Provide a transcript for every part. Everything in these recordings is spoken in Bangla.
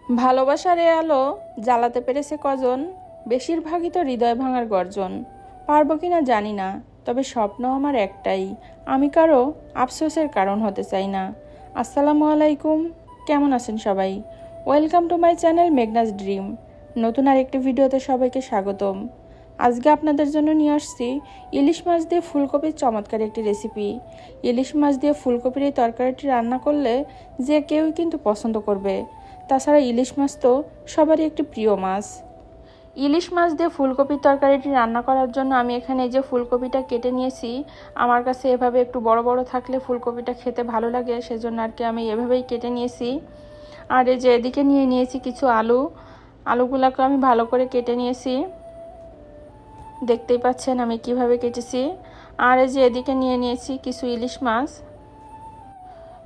ভালোবাসার এ আলো জ্বালাতে পেরেছে কজন, বেশিরভাগই তো হৃদয় ভাঙার গর্জন। পারবো কিনা জানি না, তবে স্বপ্ন আমার একটাই, আমি কারো আফসোসের কারণ হতে চাই না। আসসালামু আলাইকুম, কেমন আছেন সবাই? Welcome to my channel Meghna's dream. নতুন আরেকটি ভিডিওতে সবাইকে স্বাগতম। আজকে আপনাদের জন্য নিয়ে আসছি ইলিশ মাছ দিয়ে ফুলকপির চমৎকার একটি রেসিপি। ইলিশ মাছ দিয়ে ফুলকপির এই তরকারিটি রান্না করলে যে কেউই কিন্তু পছন্দ করবে। তাছাড়া ইলিশ মাছ তো সবারই একটি প্রিয় মাছ। ইলিশ মাছ দিয়ে ফুলকপির তরকারিটি রান্না করার জন্য আমি এখানে এই যে ফুলকপিটা কেটে নিয়েছি। আমার কাছে এভাবে একটু বড় বড় থাকলে ফুলকপিটা খেতে ভালো লাগে, সেজন্য আর কি আমি এভাবেই কেটে নিয়েছি। আর এই যে এদিকে নিয়ে নিয়েছি কিছু আলুগুলোকে আমি ভালো করে কেটে নিয়েছি, দেখতেই পাচ্ছেন আমি কিভাবে কেটেছি। আর এই যে এদিকে নিয়ে নিয়েছি কিছু ইলিশ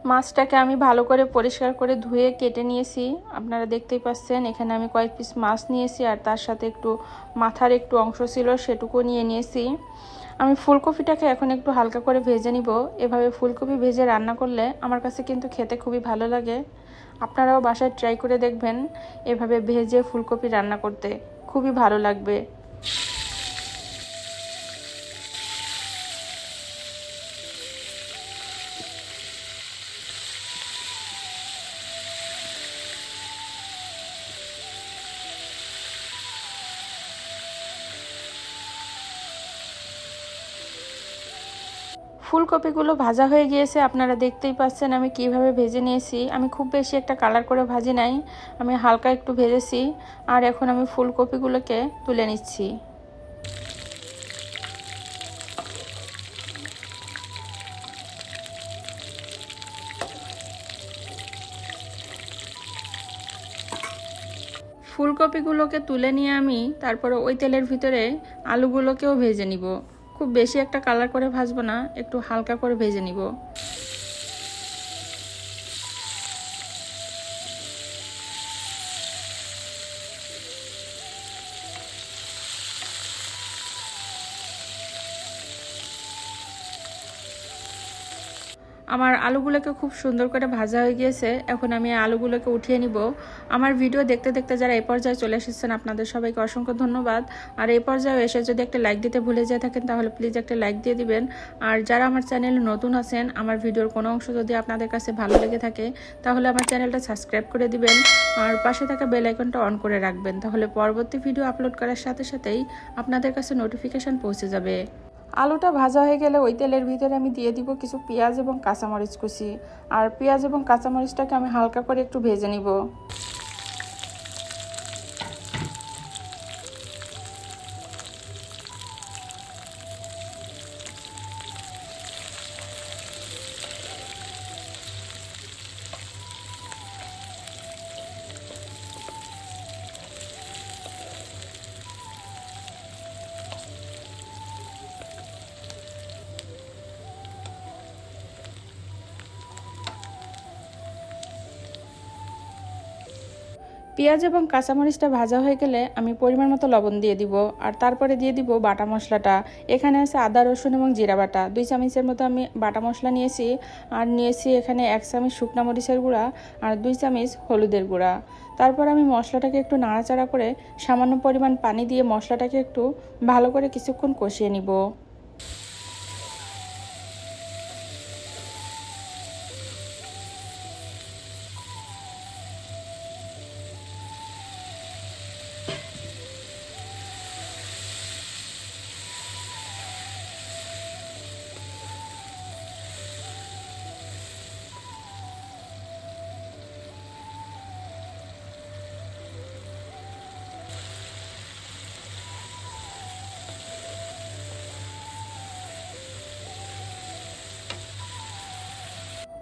মাছটাকে আমি ভালো করে পরিষ্কার করে ধুয়ে কেটে নিয়েছি। আপনারা দেখতেই পাচ্ছেন এখানে আমি কয়েক পিস মাছ নিয়েছি, আর তার সাথে একটু মাথার একটু অংশ ছিল সেটুকু নিয়ে নিয়েছি। আমি ফুলকপিটাকে এখন একটু হালকা করে ভেজে নিব। এভাবে ফুলকপি ভেজে রান্না করলে আমার কাছে কিন্তু খেতে খুবই ভালো লাগে। আপনারাও বাসায় ট্রাই করে দেখবেন, এভাবে ভেজে ফুলকপি রান্না করতে খুবই ভালো লাগবে। ফুলকপিগুলো ভাজা হয়ে গিয়েছে, আপনারা দেখতেই পাচ্ছেন আমি কিভাবে ভেজে নিয়েছি। আমি খুব বেশি একটা কালার করে ভাজি নাই, আমি হালকা একটু ভেজেছি। আর এখন আমি ফুলকপিগুলোকে তুলে নিচ্ছি। ফুলকপিগুলোকে তুলে নিয়ে আমি তারপরে ওই তেলের ভিতরে আলুগুলোকেও ভেজে নিব। খুব বেশি একটা কালার করে ভাজবো না, একটু হালকা করে ভেজে নিব। আমার আলুগুলোকে খুব সুন্দর করে ভাজা হয়ে গিয়েছে, এখন আমি আলুগুলোকে উঠিয়ে নিব। আমার ভিডিও দেখতে দেখতে যারা এই পর্যায়ে চলে এসেছেন আপনাদের সবাইকে অসংখ্য ধন্যবাদ। আর এই পর্যায়ে এসে যদি একটা লাইক দিতে ভুলে যেয়ে থাকেন তাহলে প্লিজ একটা লাইক দিয়ে দিবেন। আর যারা আমার চ্যানেলে নতুন আছেন, আমার ভিডিওর কোনো অংশ যদি আপনাদের কাছে ভালো লেগে থাকে তাহলে আমার চ্যানেলটা সাবস্ক্রাইব করে দিবেন, আর পাশে থাকা বেল আইকনটা অন করে রাখবেন, তাহলে পরবর্তী ভিডিও আপলোড করার সাথে সাথেই আপনাদের কাছে নোটিফিকেশন পৌঁছে যাবে। আলুটা ভাজা হয়ে গেলে ওই তেলের ভিতরে আমি দিয়ে দিব কিছু পেঁয়াজ এবং কাঁচামরিচ কুচি। আর পেঁয়াজ এবং কাঁচামরিচটাকে আমি হালকা করে একটু ভেজে নিব। পেঁয়াজ এবং কাঁচামরিচটা ভাজা হয়ে গেলে আমি পরিমাণ মতো লবণ দিয়ে দিব, আর তারপরে দিয়ে দিব বাটা মশলাটা। এখানে আছে আদা রসুন এবং জিরা বাটা 2 চামচের মতো আমি বাটা মশলা নিয়েছি। আর নিয়েছি এখানে 1 চামচ শুকনা মরিচের গুঁড়া আর 2 চামচ হলুদের গুঁড়া। তারপর আমি মশলাটাকে একটু নাড়াচাড়া করে সামান্য পরিমাণ পানি দিয়ে মশলাটাকে একটু ভালো করে কিছুক্ষণ কষিয়ে নিব।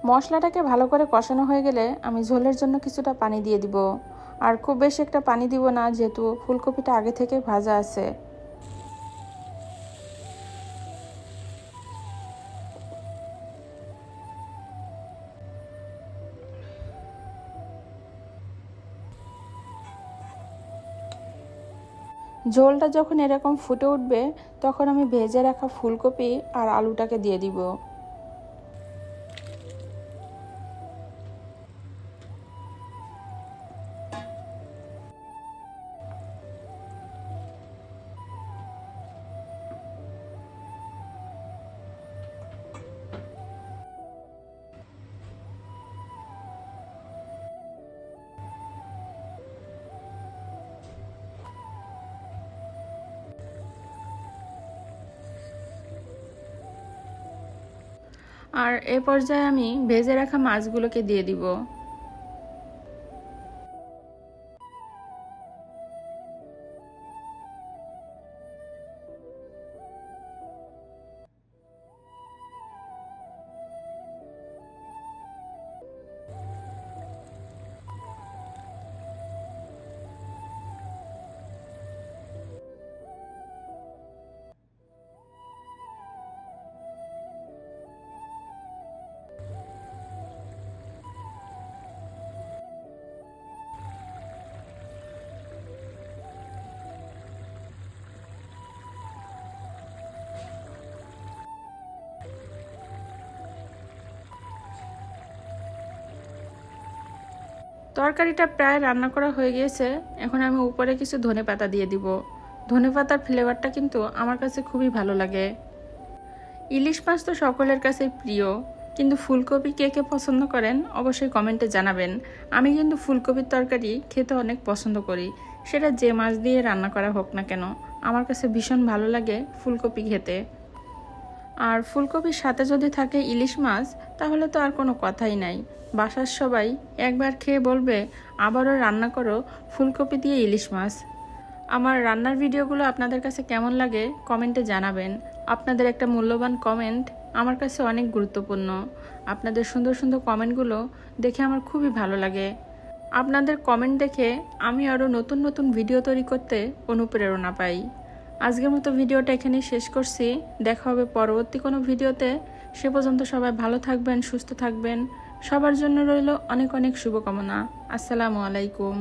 মশলাটাকে ভালো করে কষানো হয়ে গেলে আমি ঝোলের জন্য কিছুটা পানি দিয়ে দিব। আর খুব বেশি একটা পানি দিব না, যেহেতু ফুলকপিটা আগে থেকে ভাজা আছে। ঝোলটা যখন এরকম ফুটে উঠবে তখন আমি ভেজে রাখা ফুলকপি আর আলুটাকে দিয়ে দিব। আর এ পর্যায়ে আমি ভেজে রাখা মাছগুলোকে দিয়ে দিব। তরকারিটা প্রায় রান্না করা হয়ে গিয়েছে। এখন আমি উপরে কিছু ধনেপাতা দিয়ে দিব। ধনেপাতার ফ্লেভারটা কিন্তু আমার কাছে খুবই ভালো লাগে। ইলিশ মাছ তো সকলের কাছে প্রিয়, কিন্তু ফুলকপি কে কে পছন্দ করেন অবশ্যই কমেন্টে জানাবেন। আমি কিন্তু ফুলকপির তরকারি খেতে অনেক পছন্দ করি, সেটা যে মাছ দিয়ে রান্না করা হোক না কেন। আমার কাছে ভীষণ ভালো লাগে ফুলকপি খেতে। আর ফুলকপির সাথে যদি থাকে ইলিশ মাছ, তাহলে তো আর কোনো কথাই নাই। বাসার সবাই একবার খেয়ে বলবে আবারও রান্না করো ফুলকপি দিয়ে ইলিশ মাছ। আমার রান্নার ভিডিওগুলো আপনাদের কাছে কেমন লাগে কমেন্টে জানাবেন। আপনাদের একটা মূল্যবান কমেন্ট আমার কাছে অনেক গুরুত্বপূর্ণ। আপনাদের সুন্দর সুন্দর কমেন্টগুলো দেখে আমার খুবই ভালো লাগে। আপনাদের কমেন্ট দেখে আমি আরও নতুন নতুন ভিডিও তৈরি করতে অনুপ্রেরণা পাই। আজকের মতো ভিডিওটা এখানেই শেষ করছি। দেখা হবে পরবর্তী কোনো ভিডিওতে। সে পর্যন্ত সবাই ভালো থাকবেন, সুস্থ থাকবেন। সবার জন্য রইল অনেক অনেক শুভকামনা। আসসালামু আলাইকুম।